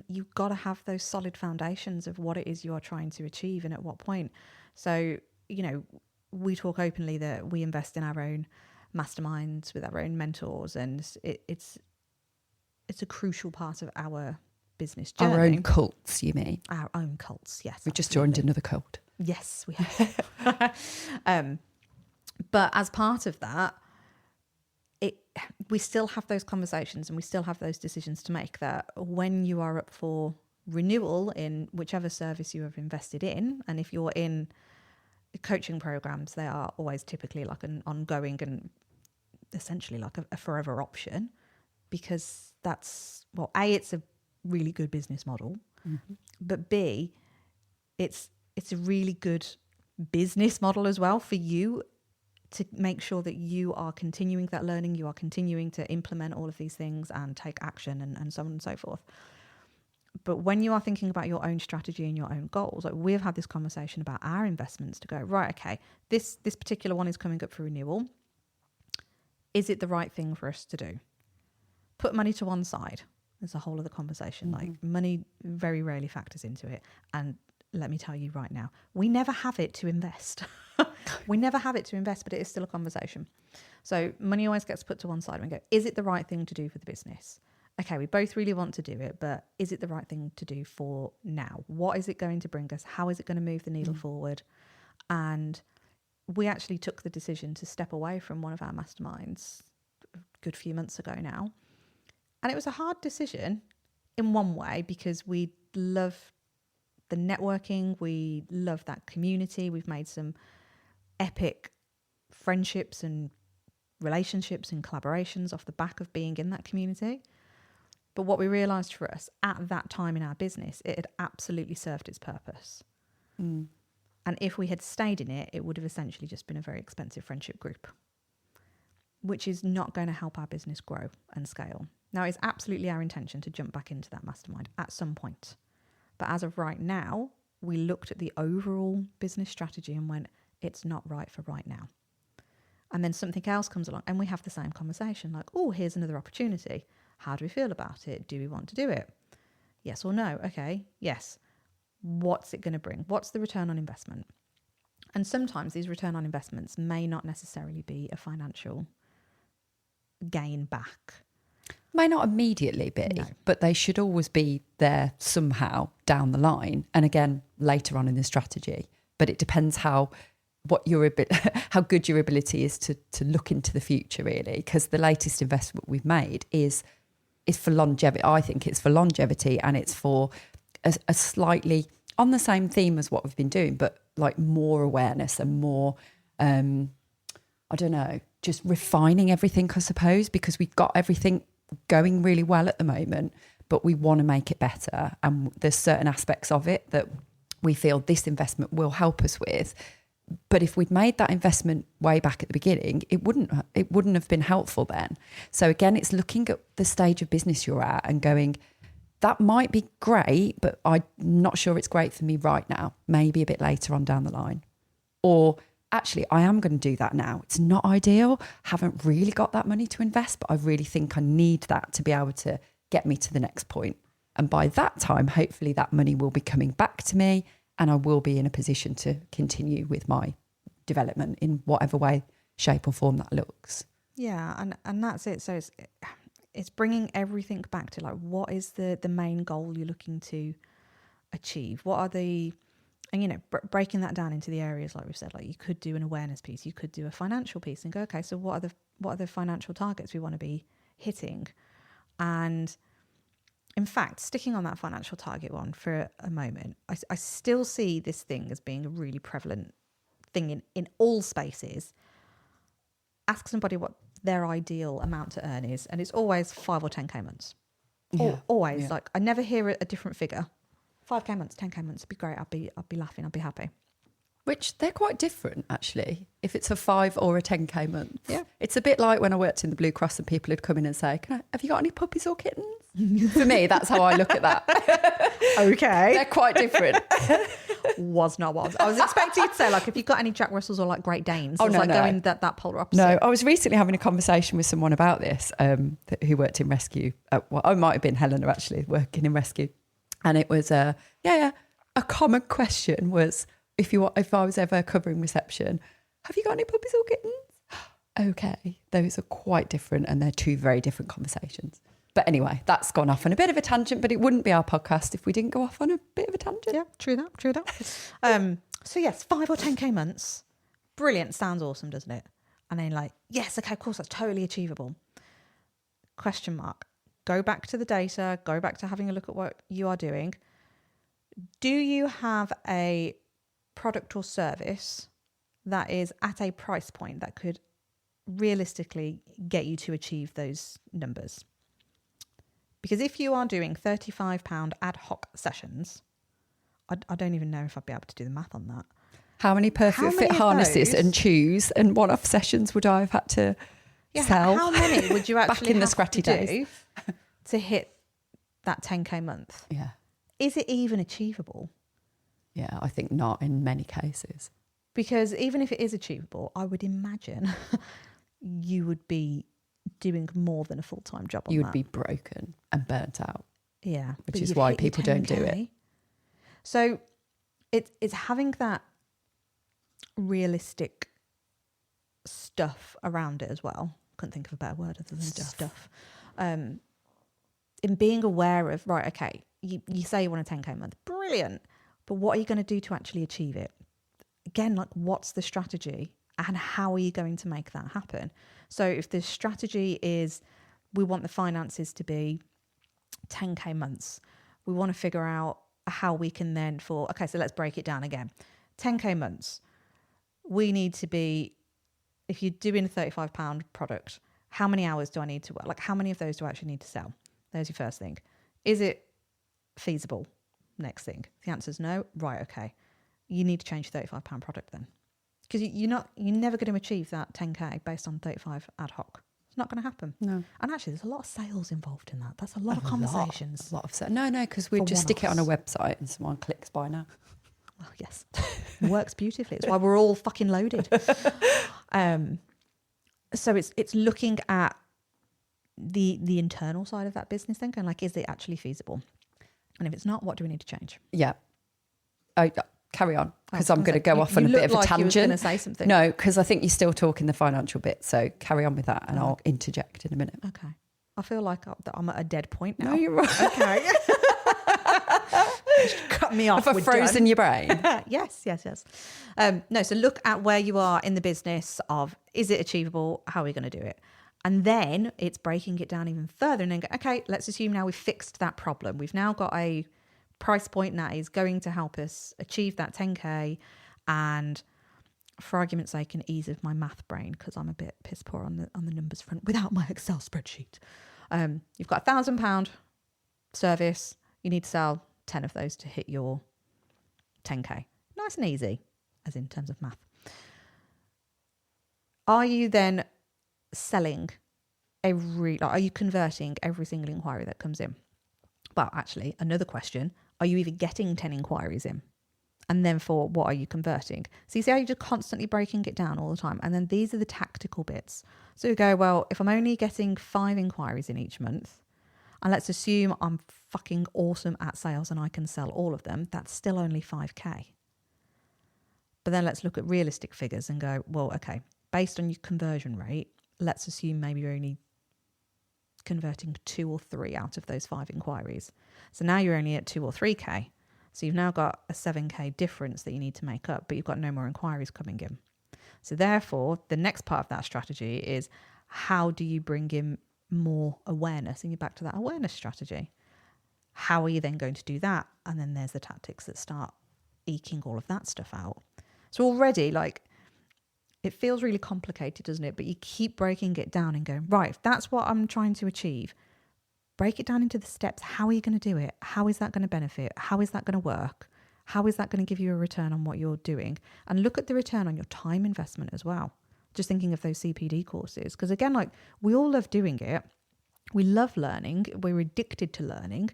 you've got to have those solid foundations of what it is you are trying to achieve and at what point. So, you know, we talk openly that we invest in our own masterminds with our own mentors, and it's a crucial part of our business journey. Our own cults, you mean? Our own cults, yes. We've just joined another cult. Yes, we have. But as part of that, we still have those conversations, and we still have those decisions to make, that when you are up for renewal in whichever service you have invested in, and if you're in coaching programs, they are always typically like an ongoing and essentially like a forever option, because that's, well, A, it's a really good business model, but B, it's a really good business model as well for you, to make sure that you are continuing that learning, you are continuing to implement all of these things and take action, and so on and so forth. But when you are thinking about your own strategy and your own goals, like we've had this conversation about our investments, to go, right, okay, this particular one is coming up for renewal. Is it the right thing for us to do? Put money to one side. There's a whole other conversation. Like, money very rarely factors into it. And let me tell you right now, we never have it to invest. We never have it to invest, but it is still a conversation. So money always gets put to one side and go, is it the right thing to do for the business? Okay, we both really want to do it, but is it the right thing to do for now? What is it going to bring us? How is it going to move the needle forward? And we actually took the decision to step away from one of our masterminds a good few months ago now. And it was a hard decision in one way, because we love the networking, we love that community. We've made some epic friendships and relationships and collaborations off the back of being in that community. But what we realised for us at that time in our business, it had absolutely served its purpose. And if we had stayed in it, it would have essentially just been a very expensive friendship group, which is not going to help our business grow and scale. Now, it's absolutely our intention to jump back into that mastermind at some point. But as of right now, we looked at the overall business strategy and went, it's not right for right now. And then something else comes along and we have the same conversation, like, oh, here's another opportunity. How do we feel about it? Do we want to do it? Yes or no? Okay, yes. What's it going to bring? What's the return on investment? And sometimes these return on investments may not necessarily be a financial gain back. May not immediately be, but they should always be there somehow down the line. And again, later on in the strategy. But it depends how good your ability is to look into the future, really. Because the latest investment we've made is for longevity. I think it's for longevity, and it's for a slightly on the same theme as what we've been doing, but like more awareness and more, I don't know, just refining everything, I suppose, because we've got everything going really well at the moment, but we want to make it better. And there's certain aspects of it that we feel this investment will help us with. But if we'd made that investment way back at the beginning, it wouldn't have been helpful then. So again, it's looking at the stage of business you're at and going, that might be great, but I'm not sure it's great for me right now. Maybe a bit later on down the line. Or actually, I am going to do that now. It's not ideal. Haven't really got that money to invest, but I really think I need that to be able to get me to the next point. And by that time, hopefully that money will be coming back to me and I will be in a position to continue with my development in whatever way, shape or form that looks. Yeah, and that's it. So it's bringing everything back to like, what is the main goal you're looking to achieve? What are the, and you know, breaking that down into the areas like we've said, like you could do an awareness piece, you could do a financial piece, and go, okay, so what are the financial targets we want to be hitting? And in fact, sticking on that financial target one for a moment, I still see this thing as being a really prevalent thing in all spaces. Ask somebody what their ideal amount to earn is, and it's always 5 or 10k months. Always. Like I never hear a different figure. 5k months, 10k months would be great. I'd be laughing. I'd be happy. Which they're quite different, actually, if it's a 5 or a 10k month. Yeah. It's a bit like when I worked in the Blue Cross and people would come in and say, have you got any puppies or kittens? For me, that's how I look at that. Okay. They're quite different. Was not what I was expecting you to say, like, if you've got any Jack Russells or like Great Danes. Oh, it's no, like no. going that polar opposite. No, I was recently having a conversation with someone about this who worked in rescue. Well, I might have been Helena, actually, working in rescue. And it was, a common question was, if I was ever covering reception, have you got any puppies or kittens? Okay, those are quite different and they're two very different conversations. But anyway, that's gone off on a bit of a tangent, but it wouldn't be our podcast if we didn't go off on a bit of a tangent. Yeah, true that. So yes, 5 or 10k months. Brilliant. Sounds awesome, doesn't it? And then like, yes, okay, of course, that's totally achievable. Question mark. Go back to the data, go back to having a look at what you are doing. Do you have a product or service that is at a price point that could realistically get you to achieve those numbers? Because if you are doing £35 ad hoc sessions, I don't even know if I'd be able to do the math on that. How many perfect fit harnesses and chews and one-off sessions would I have had to sell? How many would you actually back in the have scratchy to days do to hit that 10k month? Yeah. Is it even achievable? Yeah, I think not in many cases. Because even if it is achievable, I would imagine you would be doing more than a full-time job on that. You would be broken and burnt out. Yeah. Which is why people don't do it. So it's having that realistic stuff around it as well. Couldn't think of a better word other than stuff. In being aware of, right, okay, you say you want a 10k month. Brilliant. But what are you going to do to actually achieve it? Again, like, what's the strategy and how are you going to make that happen? So if the strategy is we want the finances to be 10k months, we want to figure out how we can then so let's break it down again. 10k months, we need to be, if you're doing a £35 product, how many hours do I need to work? Like, how many of those do I actually need to sell? There's your first thing. Is it feasible? Next thing. If the answer is no, right, okay. You need to change your £35 product then. Because you're never going to achieve that 10k based on 35 ad hoc. It's not going to happen. No. And actually, there's a lot of sales involved in that. That's a lot of conversations. A lot of sales. No, because we'd just stick it on a website and someone clicks buy now. Well, yes. Works beautifully. It's why we're all fucking loaded. So it's looking at the internal side of that business then, going like, is it actually feasible? And if it's not, what do we need to change? Yeah. Carry on, because I'm going to go off on a bit of a tangent. You were going to say something. No, because I think you're still talking the financial bit. So carry on with that and I'll interject in a minute. Okay. I feel like I'm at a dead point now. No, you're right. Okay. Just cut me off. Have I frozen your brain? Yes. No, so look at where you are in the business of, is it achievable? How are we going to do it? And then it's breaking it down even further and then go, okay, let's assume now we've fixed that problem. We've now got a price point that is going to help us achieve that 10k. And for argument's sake, and ease of my math brain, because I'm a bit piss poor on the numbers front without my Excel spreadsheet. You've got £1,000 service. You need to sell 10 of those to hit your 10k. Nice and easy, as in terms of math. Are you then selling are you converting every single inquiry that comes in? Well, actually, another question, are you even getting 10 inquiries in? And then for what are you converting? So you see how you're just constantly breaking it down all the time. And then these are the tactical bits. So you go, well, if I'm only getting 5 inquiries in each month, and let's assume I'm fucking awesome at sales and I can sell all of them, that's still only 5K. But then let's look at realistic figures and go, well, okay, based on your conversion rate, let's assume maybe you're only converting 2 or 3 out of those 5 inquiries. So now you're only at 2 or 3K. So you've now got a 7K difference that you need to make up, but you've got no more inquiries coming in. So therefore, the next part of that strategy is how do you bring in more awareness? And you're back to that awareness strategy. How are you then going to do that? And then there's the tactics that start eking all of that stuff out. So already, like, it feels really complicated, doesn't it? But you keep breaking it down and going, right, if that's what I'm trying to achieve, break it down into the steps. How are you going to do it? How is that going to benefit? How is that going to work? How is that going to give you a return on what you're doing? And look at the return on your time investment as well. Just thinking of those CPD courses. Because again, like, we all love doing it. We love learning. We're addicted to learning.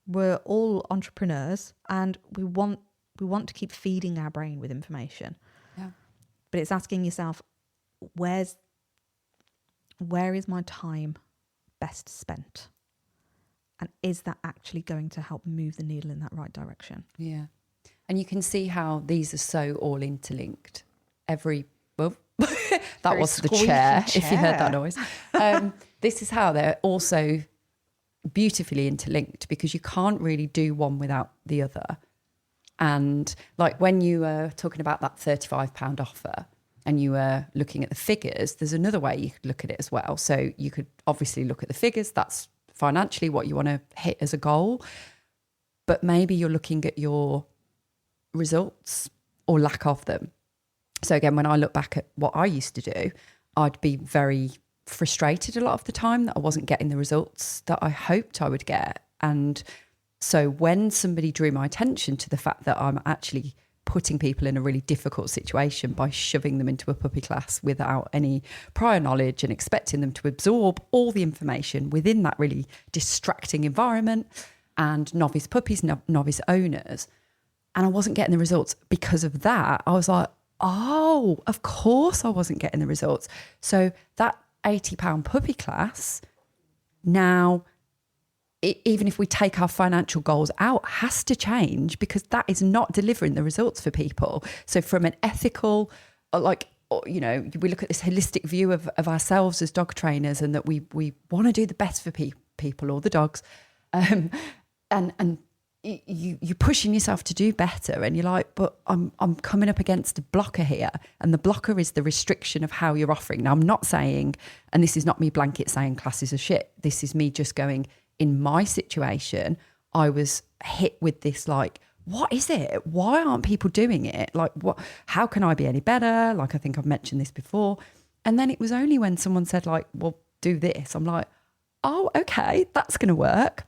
We're all entrepreneurs and we want to keep feeding our brain with information. Yeah. But it's asking yourself, where is my time best spent? And is that actually going to help move the needle in that right direction? Yeah. And you can see how these are so all interlinked. That Very was the squeaky chair, chair. if you heard that noise. This is how they're also beautifully interlinked, because you can't really do one without the other. And like when you were talking about that £35 offer and you were looking at the figures, there's another way you could look at it as well. So you could obviously look at the figures. That's financially what you want to hit as a goal. But maybe you're looking at your results or lack of them. So again, when I look back at what I used to do, I'd be very frustrated a lot of the time that I wasn't getting the results that I hoped I would get. And so when somebody drew my attention to the fact that I'm actually putting people in a really difficult situation by shoving them into a puppy class without any prior knowledge and expecting them to absorb all the information within that really distracting environment, and novice puppies, novice owners, and I wasn't getting the results because of that, I was like, oh, of course I wasn't getting the results. So that £80 puppy class now, even if we take our financial goals out, has to change, because that is not delivering the results for people. So from an ethical, we look at this holistic view of ourselves as dog trainers, and that we want to do the best for people or the dogs. And you're pushing yourself to do better, and you're like, but I'm coming up against a blocker here, and the blocker is the restriction of how you're offering. Now, I'm not saying, and this is not me blanket saying classes are shit. This is me just going, in my situation, I was hit with this, like, what is it? Why aren't people doing it? Like, what? How can I be any better? Like, I think I've mentioned this before. And then it was only when someone said, like, well, do this. I'm like, oh, okay, that's going to work.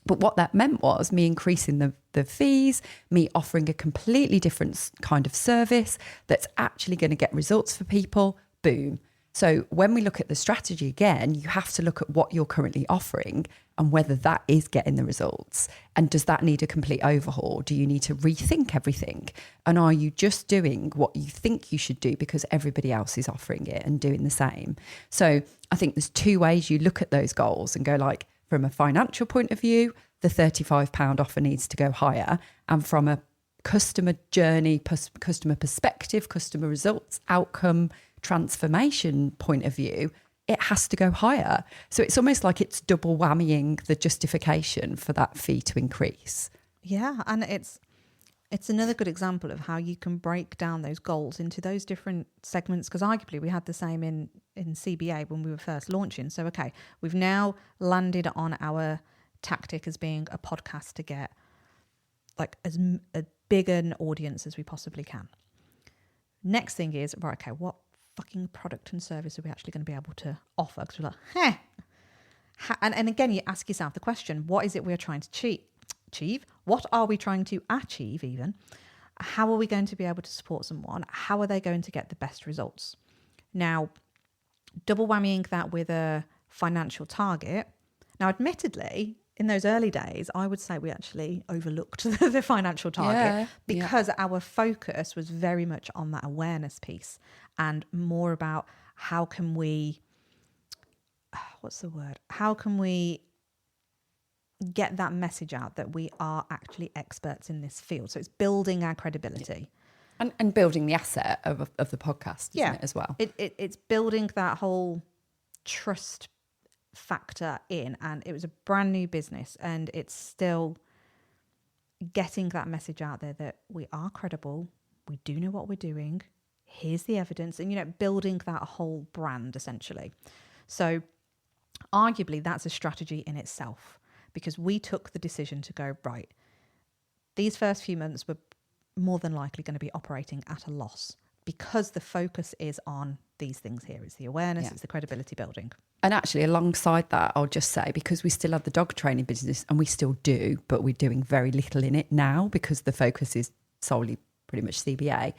But what that meant was me increasing the fees, me offering a completely different kind of service that's actually going to get results for people. Boom. So when we look at the strategy again, you have to look at what you're currently offering and whether that is getting the results. And does that need a complete overhaul? Do you need to rethink everything? And are you just doing what you think you should do because everybody else is offering it and doing the same? So I think there's 2 ways you look at those goals and go, like, from a financial point of view, the £35 offer needs to go higher. And from a customer journey, customer perspective, customer results, outcome, transformation point of view, it has to go higher. So it's almost like it's double whammying the justification for that fee to increase. Yeah, and it's another good example of how you can break down those goals into those different segments, because arguably we had the same in CBA when we were first launching. So, okay, we've now landed on our tactic as being a podcast to get like as a big an audience as we possibly can. Next thing is, right, okay, what fucking product and service are we actually going to be able to offer? Because we're like, and again, you ask yourself the question, what is it we're trying to achieve? What are we trying to achieve even? How are we going to be able to support someone? How are they going to get the best results? Now, double whammying that with a financial target. Now, admittedly, in those early days, I would say we actually overlooked the financial target because our focus was very much on that awareness piece and more about how can we, how can we get that message out that we are actually experts in this field. So it's building our credibility. And building the asset of the podcast, isn't it, as well? It's building that whole trust factor in, and it was a brand new business, and it's still getting that message out there that we are credible, we do know what we're doing, here's the evidence, and, you know, building that whole brand essentially. So arguably that's a strategy in itself, because we took the decision to go, right, these first few months were more than likely going to be operating at a loss because the focus is on these things here. It's the awareness, it's the credibility building. And actually, alongside that, I'll just say, because we still have the dog training business, and we still do, but we're doing very little in it now because the focus is solely pretty much CBA.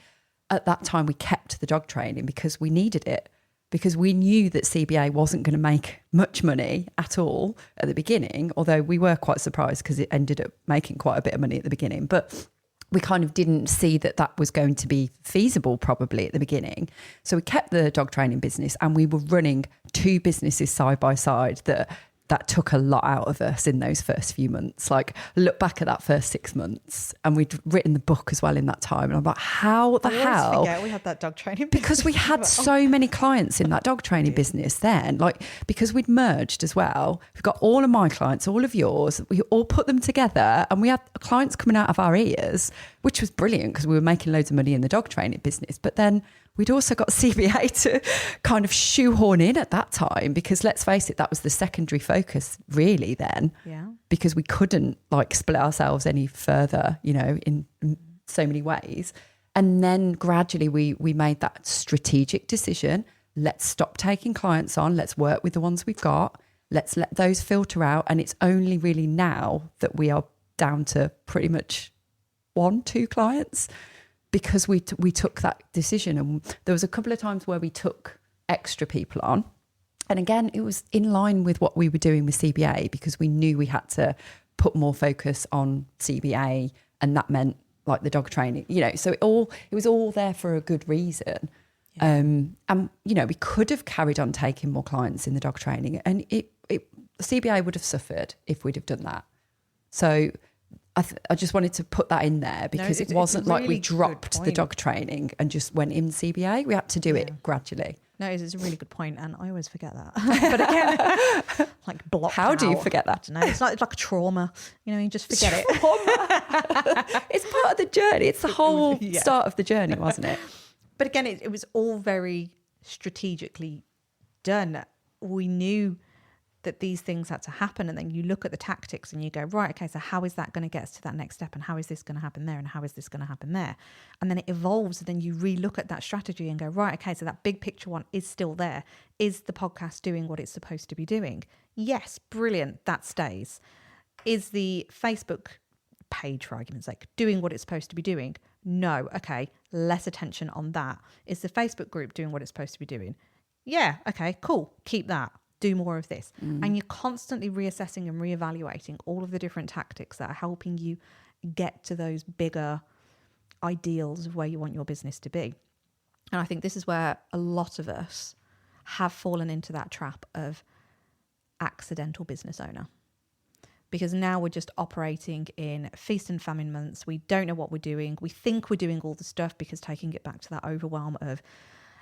At that time, we kept the dog training because we needed it, because we knew that CBA wasn't going to make much money at all at the beginning, although we were quite surprised because it ended up making quite a bit of money at the beginning. But we kind of didn't see that that was going to be feasible probably at the beginning. So we kept the dog training business, and we were running two businesses side by side that took a lot out of us in those first few months. Like, look back at that first 6 months, and we'd written the book as well in that time. And I'm like, how the hell? Forget we had that dog training because we had so many clients in that dog training business then, like, because we'd merged as well. We've got all of my clients, all of yours, we all put them together, and we had clients coming out of our ears, which was brilliant because we were making loads of money in the dog training business. But then we'd also got CBA to kind of shoehorn in at that time, because let's face it, that was the secondary focus really then, because we couldn't like split ourselves any further, you know, in so many ways. And then gradually we made that strategic decision. Let's stop taking clients on. Let's work with the ones we've got. Let's let those filter out. And it's only really now that we are down to pretty much 1-2 clients, because we took that decision. And there was a couple of times where we took extra people on. And again, it was in line with what we were doing with CBA, because we knew we had to put more focus on CBA, and that meant like the dog training, you know, so it was all there for a good reason. And, you know, we could have carried on taking more clients in the dog training, and CBA would have suffered if we'd have done that. So I just wanted to put that in there, because it wasn't like we dropped the dog training and just went in CBA. We had to do it gradually. No, it's a really good point, and I always forget that. But again, like blocked How out. do you forget that? I don't know. It's like a trauma. You know, you just forget it. It's part of the journey. It's the whole start of the journey, wasn't it? But again, it was all very strategically done. We knew that these things had to happen, and then you look at the tactics and you go, right, okay, so how is that going to get us to that next step, and how is this going to happen there, and how is this going to happen there? And then it evolves, and then you re-look at that strategy and go, right, okay, so that big picture one is still there. Is the podcast doing what it's supposed to be doing? Yes, brilliant, that stays. Is the Facebook page, for argument's sake, doing what it's supposed to be doing? No. Okay, less attention on that. Is the Facebook group doing what it's supposed to be doing? Yeah, okay, cool, keep that. Do more of this. And you're constantly reassessing and reevaluating all of the different tactics that are helping you get to those bigger ideals of where you want your business to be. And I think this is where a lot of us have fallen into that trap of accidental business owner. Because now we're just operating in feast and famine months. We don't know what we're doing. We think we're doing all the stuff, because taking it back to that overwhelm of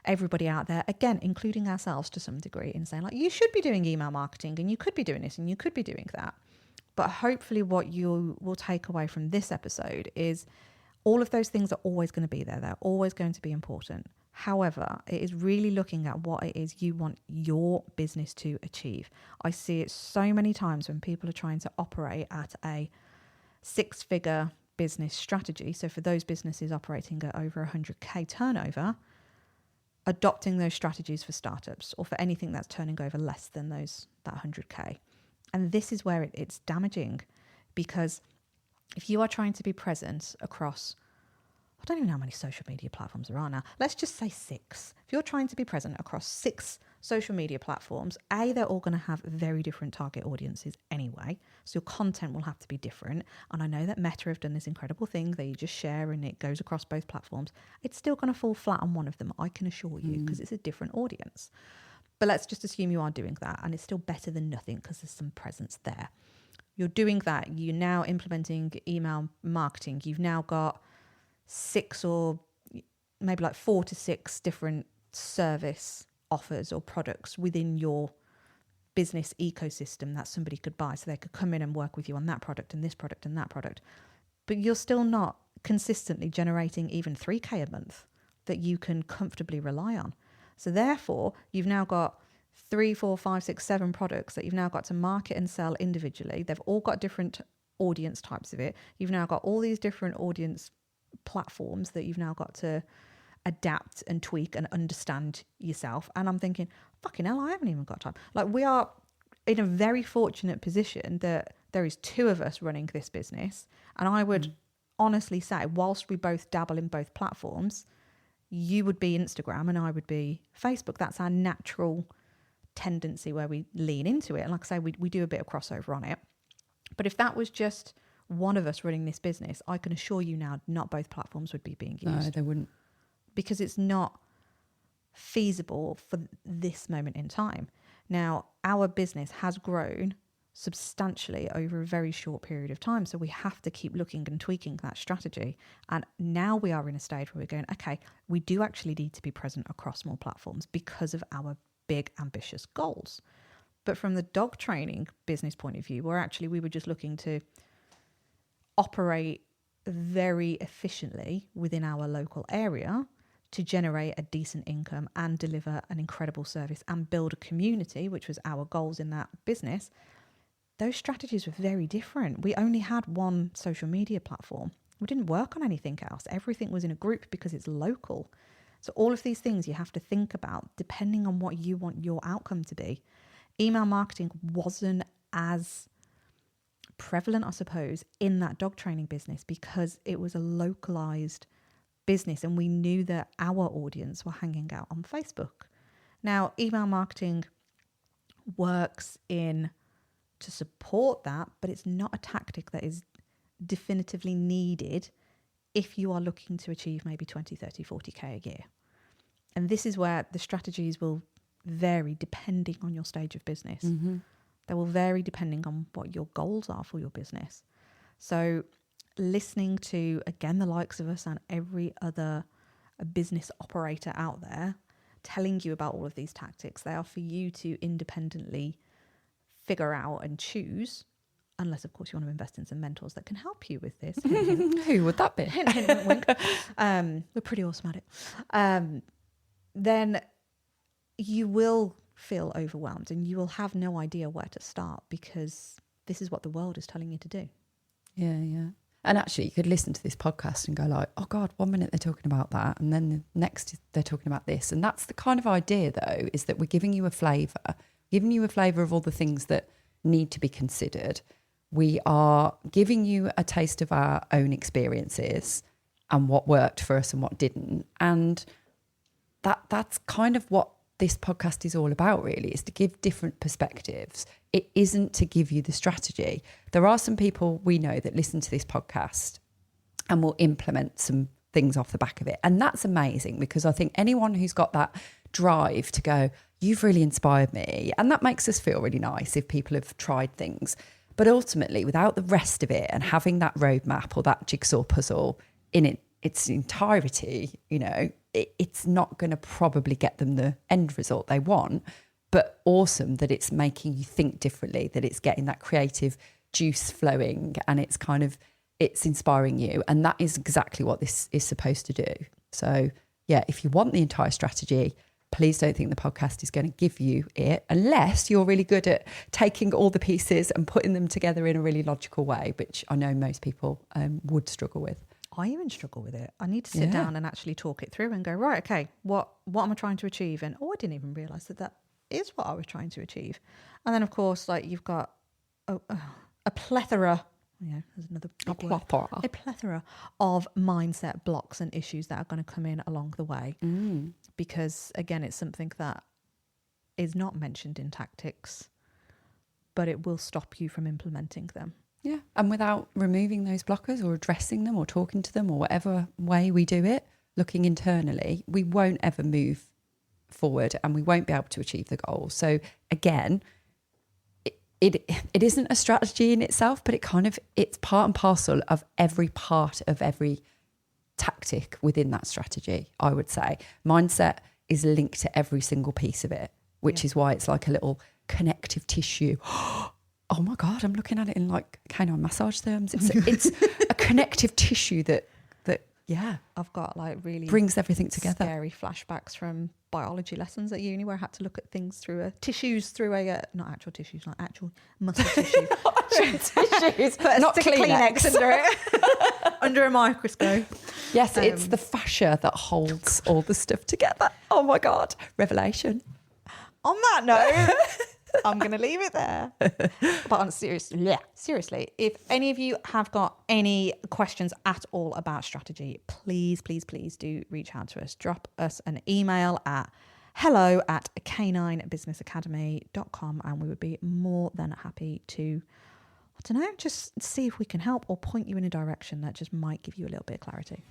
everybody out there, again, including ourselves to some degree, in saying like, you should be doing email marketing, and you could be doing this, and you could be doing that. But hopefully what you will take away from this episode is all of those things are always going to be there. They're always going to be important. However, it is really looking at what it is you want your business to achieve. I see it so many times when people are trying to operate at a 6-figure business strategy. So for those businesses operating at over 100K turnover, adopting those strategies for startups, or for anything that's turning over less than that 100K. And this is where it's damaging, because if you are trying to be present across I don't even know how many social media platforms there are now. Let's just say 6. If you're trying to be present across 6 social media platforms, they're all going to have very different target audiences anyway. So your content will have to be different. And I know that Meta have done this incredible thing that you just share and it goes across both platforms. It's still going to fall flat on one of them, I can assure you, because it's a different audience. But let's just assume you are doing that, and it's still better than nothing because there's some presence there. You're doing that. You're now implementing email marketing. You've now got 6 or maybe like 4 to 6 different service offers or products within your business ecosystem that somebody could buy. So they could come in and work with you on that product and this product and that product. But you're still not consistently generating even 3K a month that you can comfortably rely on. So therefore, you've now got 3, 4, 5, 6, 7 products that you've now got to market and sell individually. They've all got different audience types of it. You've now got all these different audience platforms that you've now got to adapt and tweak and understand yourself. And I'm thinking, fucking hell, I haven't even got time. Like, we are in a very fortunate position that there is 2 of us running this business. And I would honestly say, whilst we both dabble in both platforms, you would be Instagram and I would be Facebook. That's our natural tendency where we lean into it. And like I say, we do a bit of crossover on it. But if that was just one of us running this business, I can assure you now, not both platforms would be being used. No, they wouldn't. Because it's not feasible for this moment in time. Now, our business has grown substantially over a very short period of time. So we have to keep looking and tweaking that strategy. And now we are in a stage where we're going, okay, we do actually need to be present across more platforms because of our big, ambitious goals. But from the dog training business point of view, we were just looking to operate very efficiently within our local area to generate a decent income and deliver an incredible service and build a community, which was our goals in that business. Those strategies were very different. We only had one social media platform. We didn't work on anything else. Everything was in a group because it's local. So all of these things you have to think about depending on what you want your outcome to be. Email marketing wasn't as prevalent, I suppose, in that dog training business because it was a localized business and we knew that our audience were hanging out on Facebook. Now, email marketing works to support that, but it's not a tactic that is definitively needed if you are looking to achieve maybe 20, 30, 40K a year. And this is where the strategies will vary depending on your stage of business. Mm-hmm. They will vary depending on what your goals are for your business. So listening to, again, the likes of us and every other business operator out there telling you about all of these tactics, they are for you to independently figure out and choose, unless, of course, you want to invest in some mentors that can help you with this. Who would that be? Hint, hint, wink, wink. We're pretty awesome at it. Then you will feel overwhelmed and you will have no idea where to start because this is what the world is telling you to do. Yeah, yeah. And actually, you could listen to this podcast and go like, oh God, 1 minute they're talking about that. And then the next they're talking about this. And that's the kind of idea, though, is that we're giving you a flavour of all the things that need to be considered. We are giving you a taste of our own experiences and what worked for us and what didn't. And that's kind of what this podcast is all about, really, is to give different perspectives. It isn't to give you the strategy. There are some people we know that listen to this podcast and will implement some things off the back of it. And that's amazing because I think anyone who's got that drive to go, you've really inspired me. And that makes us feel really nice if people have tried things. But ultimately, without the rest of it and having that roadmap or that jigsaw puzzle in its entirety, it's not going to probably get them the end result they want. But awesome that it's making you think differently, that it's getting that creative juice flowing and it's inspiring you. And that is exactly what this is supposed to do. So yeah, if you want the entire strategy, please don't think the podcast is going to give you it unless you're really good at taking all the pieces and putting them together in a really logical way, which I know most people would struggle with. I even struggle with it. I need to sit down and actually talk it through and go, right, okay, what am I trying to achieve? And I didn't even realise that is what I was trying to achieve. And then, of course, like you've got a plethora there's another A big word. plethora. A plethora of mindset blocks and issues that are going to come in along the way. Because again, it's something that is not mentioned in tactics, but it will stop you from implementing them. Yeah. And without removing those blockers or addressing them or talking to them or whatever way we do it, looking internally, we won't ever move forward and we won't be able to achieve the goal. So again, it isn't a strategy in itself, but it's part and parcel of every part of every tactic within that strategy, I would say. Mindset is linked to every single piece of it, which is why it's like a little connective tissue. Oh my God, I'm looking at it in like canine massage terms. It's a connective tissue that I've got like really brings everything together. Scary flashbacks from biology lessons at uni where I had to look at things through not actual tissues, like actual muscle tissue. Tissues, Put a not stick of Kleenex. under it, under a microscope. Yes, it's the fascia that holds all the stuff together. Oh my God, revelation. On that note, I'm going to leave it there. But seriously, if any of you have got any questions at all about strategy, please do reach out to us. Drop us an email at hello@caninebusinessacademy.com and we would be more than happy to, just see if we can help or point you in a direction that just might give you a little bit of clarity.